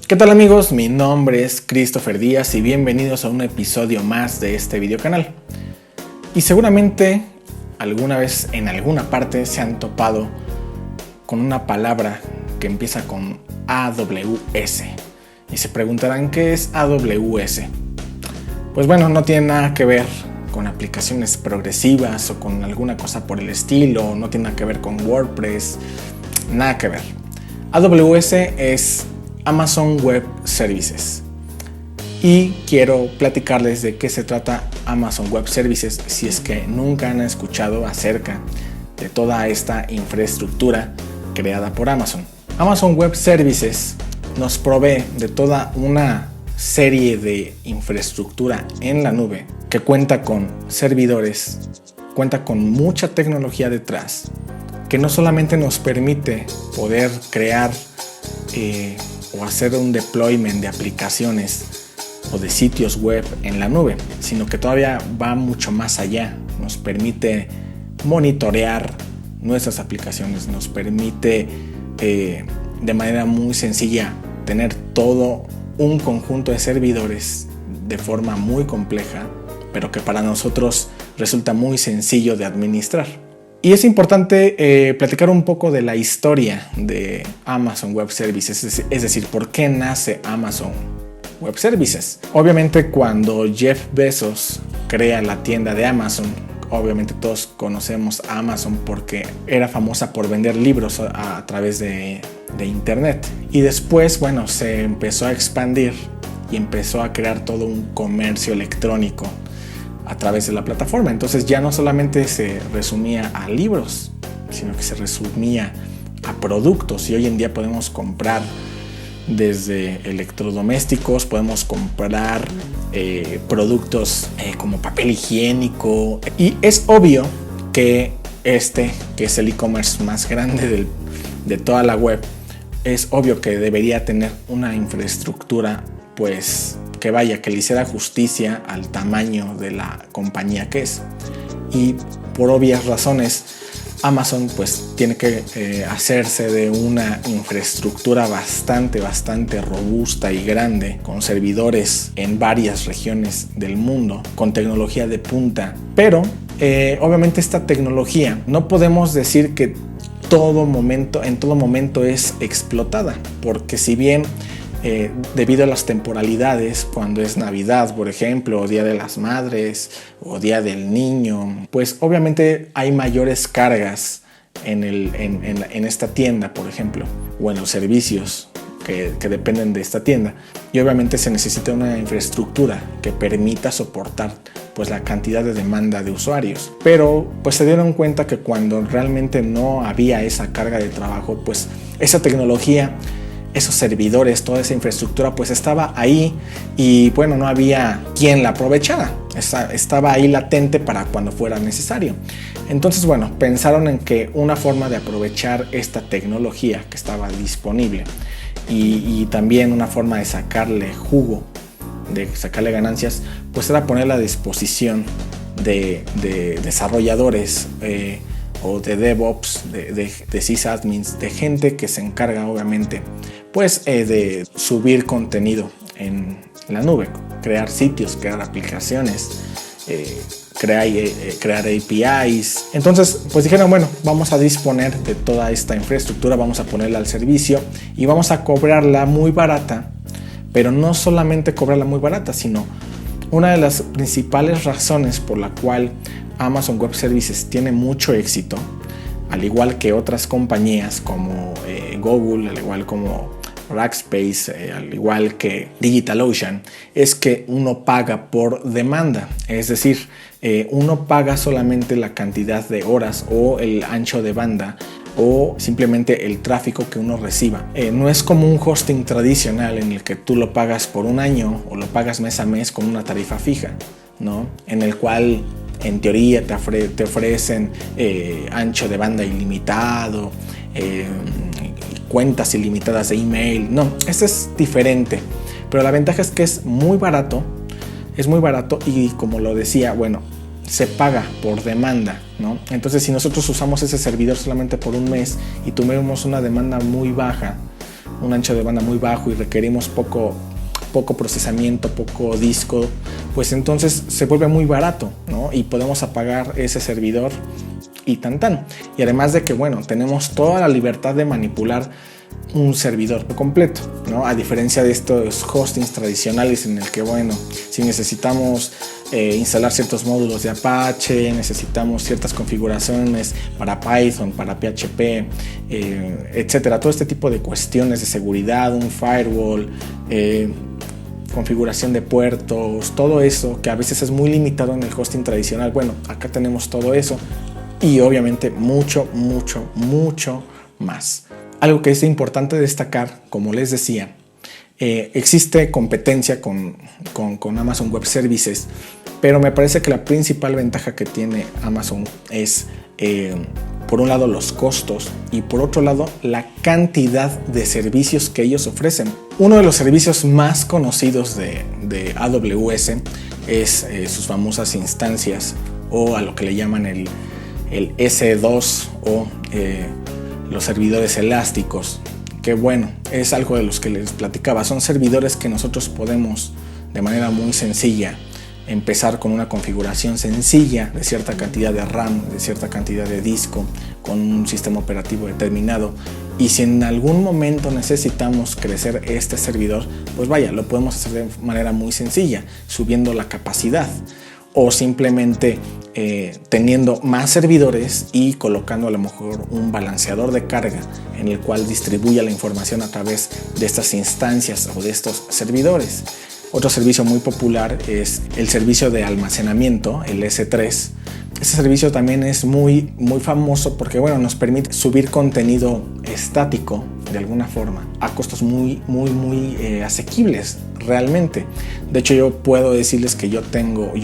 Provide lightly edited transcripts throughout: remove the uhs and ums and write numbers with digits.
¿Qué tal amigos? Mi nombre es Christopher Díaz y bienvenidos a un episodio más de este videocanal. Y seguramente alguna vez en alguna parte se han topado con una palabra que empieza con AWS. Y se preguntarán ¿qué es AWS? Pues bueno, no tiene nada que ver con aplicaciones progresivas o con alguna cosa por el estilo, no tiene nada que ver con WordPress, nada que ver. AWS es Amazon Web Services y quiero platicarles de qué se trata Amazon Web Services si es que nunca han escuchado acerca de toda esta infraestructura creada por Amazon. Amazon Web Services nos provee de toda una serie de infraestructura en la nube que cuenta con servidores, cuenta con mucha tecnología detrás, que no solamente nos permite poder crear o hacer un deployment de aplicaciones o de sitios web en la nube, sino que todavía va mucho más allá. Nos permite monitorear nuestras aplicaciones, nos permite de manera muy sencilla tener todo un conjunto de servidores de forma muy compleja, pero que para nosotros resulta muy sencillo de administrar. Y es importante platicar un poco de la historia de Amazon Web Services, es decir, por qué nace Amazon Web Services. Obviamente cuando Jeff Bezos crea la tienda de Amazon, obviamente todos conocemos a Amazon porque era famosa por vender libros a través de internet. Y después, bueno, se empezó a expandir y empezó a crear todo un comercio electrónico a través de la plataforma. Entonces ya no solamente se resumía a libros, sino que se resumía a productos. Y hoy en día podemos comprar desde electrodomésticos, podemos comprar productos como papel higiénico. Y es obvio que que es el e-commerce más grande de toda la web, es obvio que debería tener una infraestructura pues que le hiciera justicia al tamaño de la compañía que es. Y por obvias razones Amazon pues tiene que hacerse de una infraestructura bastante robusta y grande, con servidores en varias regiones del mundo, con tecnología de punta. Pero obviamente esta tecnología no podemos decir que en todo momento es explotada, porque si bien debido a las temporalidades, cuando es Navidad, por ejemplo, o Día de las Madres o Día del Niño, pues obviamente hay mayores cargas en esta tienda, por ejemplo, o en los servicios que dependen de esta tienda, y obviamente se necesita una infraestructura que permita soportar pues la cantidad de demanda de usuarios. Pero pues se dieron cuenta que cuando realmente no había esa carga de trabajo, pues esa tecnología, esos servidores, toda esa infraestructura pues estaba ahí y bueno, no había quien la aprovechara, estaba ahí latente para cuando fuera necesario. Entonces bueno, pensaron en que una forma de aprovechar esta tecnología que estaba disponible y también una forma de sacarle jugo, de sacarle ganancias, pues era ponerla a disposición de desarrolladores o de DevOps, de sysadmins, de gente que se encarga obviamente pues de subir contenido en la nube, crear sitios, crear aplicaciones, crear APIs. Entonces pues dijeron, bueno, vamos a disponer de toda esta infraestructura, vamos a ponerla al servicio y vamos a cobrarla muy barata. Pero no solamente cobrarla muy barata, sino una de las principales razones por la cual Amazon Web Services tiene mucho éxito, al igual que otras compañías como Google, al igual como Rackspace, al igual que DigitalOcean, es que uno paga por demanda. Es decir, uno paga solamente la cantidad de horas o el ancho de banda o simplemente el tráfico que uno reciba. No es como un hosting tradicional en el que tú lo pagas por un año o lo pagas mes a mes con una tarifa fija, ¿no? En el cual en teoría te ofrecen ancho de banda ilimitado, cuentas ilimitadas de email. No, este es diferente, pero la ventaja es que es muy barato y como lo decía, bueno, se paga por demanda, ¿no? Entonces, si nosotros usamos ese servidor solamente por un mes y tuvimos una demanda muy baja, un ancho de banda muy bajo y requerimos poco procesamiento, poco disco, pues entonces se vuelve muy barato, ¿no? Y podemos apagar ese servidor y tan. Y además de que, bueno, tenemos toda la libertad de manipular un servidor completo, ¿no? A diferencia de estos hostings tradicionales en el que, bueno, si necesitamos instalar ciertos módulos de Apache, necesitamos ciertas configuraciones para Python, para PHP, etcétera, todo este tipo de cuestiones de seguridad, un firewall, configuración de puertos, todo eso que a veces es muy limitado en el hosting tradicional. Bueno, acá tenemos todo eso y obviamente mucho más. Algo que es importante destacar, como les decía, existe competencia con Amazon Web Services, pero me parece que la principal ventaja que tiene Amazon es, por un lado, los costos y por otro lado, la cantidad de servicios que ellos ofrecen. Uno de los servicios más conocidos de AWS es sus famosas instancias, o a lo que le llaman el S2 o los servidores elásticos, que bueno, es algo de los que les platicaba. Son servidores que nosotros podemos de manera muy sencilla empezar con una configuración sencilla de cierta cantidad de RAM, de cierta cantidad de disco, con un sistema operativo determinado, y si en algún momento necesitamos crecer este servidor, pues vaya, lo podemos hacer de manera muy sencilla, subiendo la capacidad o simplemente teniendo más servidores y colocando a lo mejor un balanceador de carga en el cual distribuya la información a través de estas instancias o de estos servidores. Otro servicio muy popular es el servicio de almacenamiento, el S3. Este servicio también es muy famoso porque, bueno, nos permite subir contenido estático de alguna forma a costos muy asequibles realmente. De hecho, yo puedo decirles que yo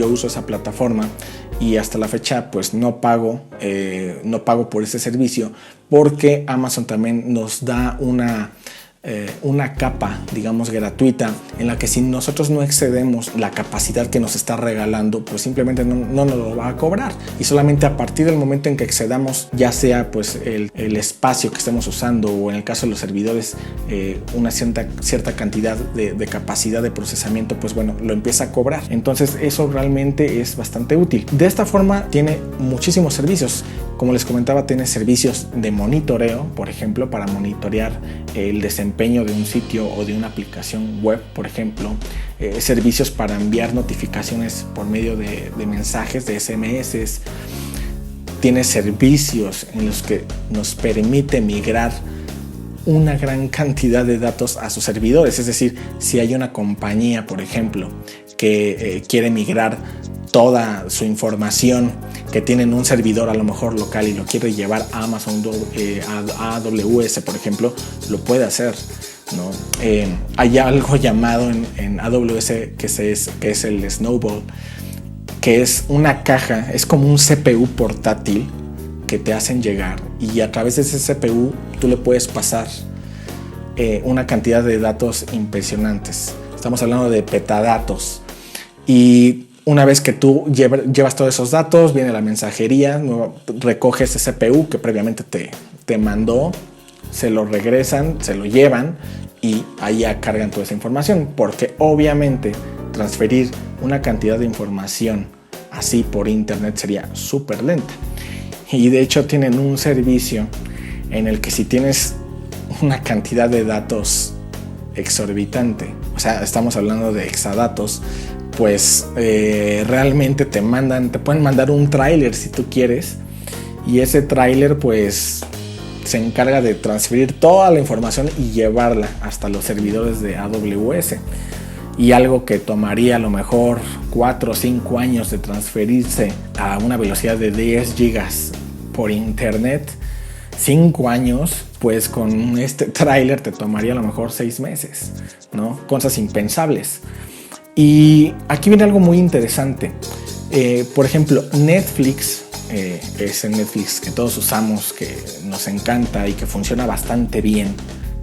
uso esa plataforma y hasta la fecha pues no pago por ese servicio, porque Amazon también nos da una capa, digamos, gratuita, en la que si nosotros no excedemos la capacidad que nos está regalando, pues simplemente no nos lo va a cobrar, y solamente a partir del momento en que excedamos, ya sea pues el espacio que estemos usando, o en el caso de los servidores una cierta cantidad de capacidad de procesamiento, pues bueno, lo empieza a cobrar. Entonces eso realmente es bastante útil. De esta forma tiene muchísimos servicios. Como les comentaba, tiene servicios de monitoreo, por ejemplo, para monitorear el desempeño de un sitio o de una aplicación web, por ejemplo. Servicios para enviar notificaciones por medio de mensajes, de SMS. Tiene servicios en los que nos permite migrar una gran cantidad de datos a sus servidores. Es decir, si hay una compañía, por ejemplo, que quiere migrar toda su información que tiene en un servidor a lo mejor local y lo quiere llevar a Amazon, a AWS, por ejemplo, lo puede hacer, ¿no? Hay algo llamado en AWS que es el Snowball, que es una caja, es como un CPU portátil que te hacen llegar, y a través de ese CPU tú le puedes pasar una cantidad de datos impresionantes. Estamos hablando de petadatos, y una vez que tú llevas todos esos datos, viene la mensajería, recoge ese CPU que previamente te mandó, se lo regresan, se lo llevan y ahí ya cargan toda esa información, porque obviamente transferir una cantidad de información así por internet sería súper lenta. Y de hecho tienen un servicio en el que si tienes una cantidad de datos exorbitante, o sea, estamos hablando de exadatos, pues realmente te pueden mandar un tráiler si tú quieres, y ese tráiler pues se encarga de transferir toda la información y llevarla hasta los servidores de AWS. Y algo que tomaría a lo mejor 4 o 5 años de transferirse a una velocidad de 10 gigas por internet, 5 años, pues con este tráiler te tomaría a lo mejor 6 meses, ¿no? Cosas impensables. Y aquí viene algo muy interesante. Por ejemplo, Netflix, ese Netflix que todos usamos, que nos encanta y que funciona bastante bien,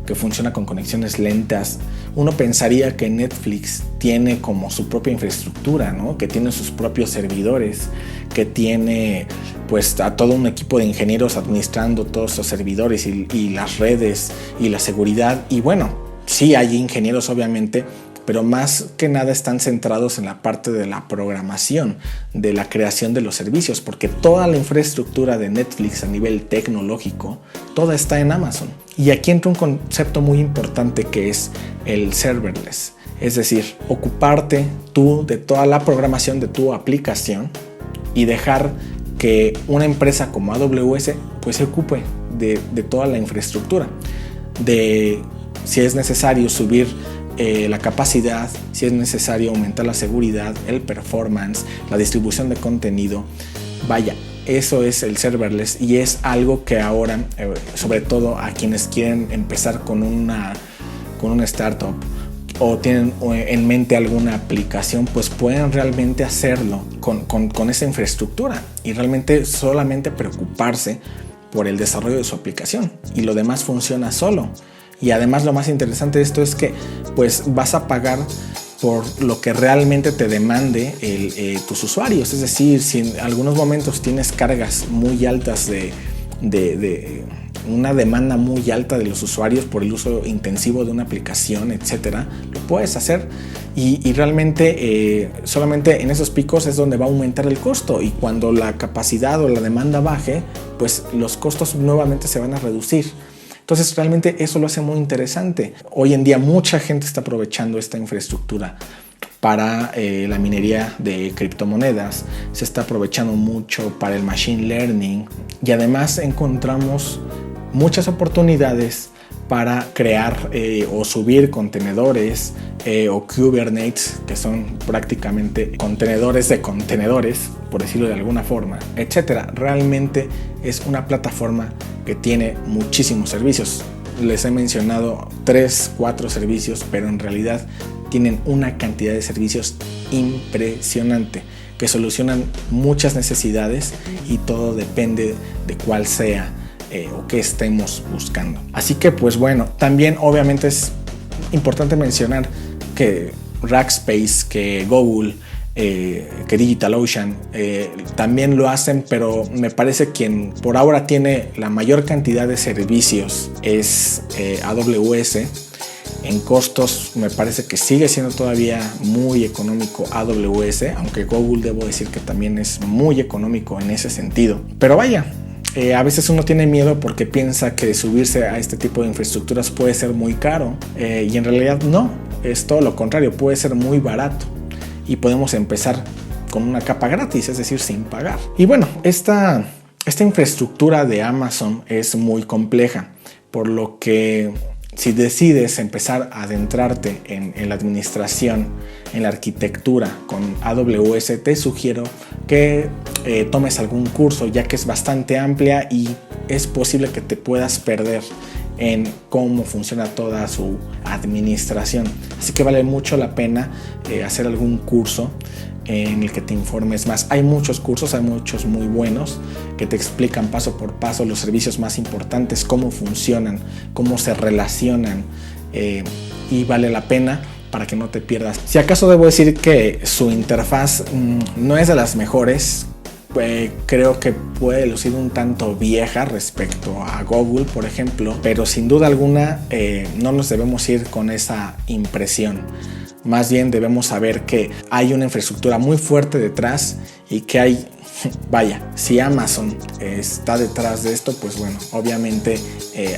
que funciona con conexiones lentas, uno pensaría que Netflix tiene como su propia infraestructura, ¿no? Que tiene sus propios servidores, que tiene pues a todo un equipo de ingenieros administrando todos esos servidores y las redes y la seguridad. Y bueno, sí hay ingenieros obviamente, pero más que nada están centrados en la parte de la programación, de la creación de los servicios, porque toda la infraestructura de Netflix a nivel tecnológico, toda está en Amazon. Y aquí entra un concepto muy importante que es el serverless, es decir, ocuparte tú de toda la programación de tu aplicación y dejar que una empresa como AWS pues se ocupe de toda la infraestructura, de si es necesario subir la capacidad, si es necesario aumentar la seguridad, el performance, la distribución de contenido. Vaya, eso es el serverless y es algo que ahora, sobre todo a quienes quieren empezar con una startup o tienen en mente alguna aplicación, pues pueden realmente hacerlo con esa infraestructura y realmente solamente preocuparse por el desarrollo de su aplicación y lo demás funciona solo. Y además lo más interesante de esto es que pues vas a pagar por lo que realmente te demande tus usuarios. Es decir, si en algunos momentos tienes cargas muy altas de una demanda muy alta de los usuarios por el uso intensivo de una aplicación, etcétera, lo puedes hacer y realmente solamente en esos picos es donde va a aumentar el costo y cuando la capacidad o la demanda baje, pues los costos nuevamente se van a reducir. Entonces realmente eso lo hace muy interesante. Hoy en día mucha gente está aprovechando esta infraestructura para la minería de criptomonedas, se está aprovechando mucho para el machine learning y además encontramos muchas oportunidades para crear o subir contenedores o Kubernetes, que son prácticamente contenedores de contenedores, por decirlo de alguna forma, etcétera. Realmente es una plataforma que tiene muchísimos servicios. Les he mencionado 3-4 servicios, pero en realidad tienen una cantidad de servicios impresionante que solucionan muchas necesidades y todo depende de cuál sea o qué estemos buscando. Así que pues bueno, también obviamente es importante mencionar que Rackspace, que Google, que DigitalOcean también lo hacen, pero me parece quien por ahora tiene la mayor cantidad de servicios es AWS. En costos me parece que sigue siendo todavía muy económico AWS, aunque Google debo decir que también es muy económico en ese sentido. Pero vaya, a veces uno tiene miedo porque piensa que subirse a este tipo de infraestructuras puede ser muy caro y en realidad no, es todo lo contrario, puede ser muy barato y podemos empezar con una capa gratis, es decir, sin pagar. Y bueno, esta infraestructura de Amazon es muy compleja, por lo que si decides empezar a adentrarte en la administración, en la arquitectura con AWS, te sugiero que tomes algún curso, ya que es bastante amplia y es posible que te puedas perder en cómo funciona toda su administración. Así que vale mucho la pena hacer algún curso en el que te informes más. Hay muchos cursos, hay muchos muy buenos que te explican paso por paso los servicios más importantes, cómo funcionan, cómo se relacionan y vale la pena para que no te pierdas. Si acaso debo decir que su interfaz no es de las mejores, creo que puede lucir un tanto vieja respecto a Google, por ejemplo, pero sin duda alguna no nos debemos ir con esa impresión. Más bien debemos saber que hay una infraestructura muy fuerte detrás y que hay, vaya, si Amazon está detrás de esto, pues bueno, obviamente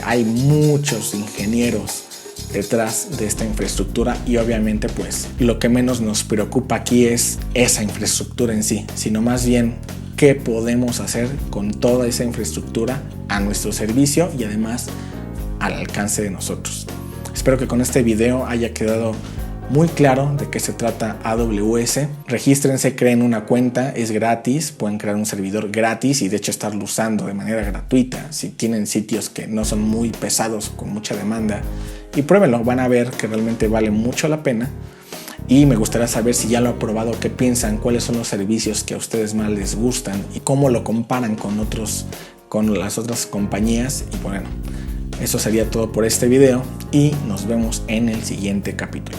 hay muchos ingenieros detrás de esta infraestructura y obviamente pues lo que menos nos preocupa aquí es esa infraestructura en sí, sino más bien qué podemos hacer con toda esa infraestructura a nuestro servicio y además al alcance de nosotros. Espero que con este video haya quedado muy claro de qué se trata AWS. Regístrense, creen una cuenta, es gratis, pueden crear un servidor gratis y de hecho estarlo usando de manera gratuita si tienen sitios que no son muy pesados con mucha demanda, y pruébenlo, van a ver que realmente vale mucho la pena. Y me gustaría saber si ya lo han probado, qué piensan, cuáles son los servicios que a ustedes más les gustan y cómo lo comparan con las otras compañías. Y bueno, eso sería todo por este video y nos vemos en el siguiente capítulo.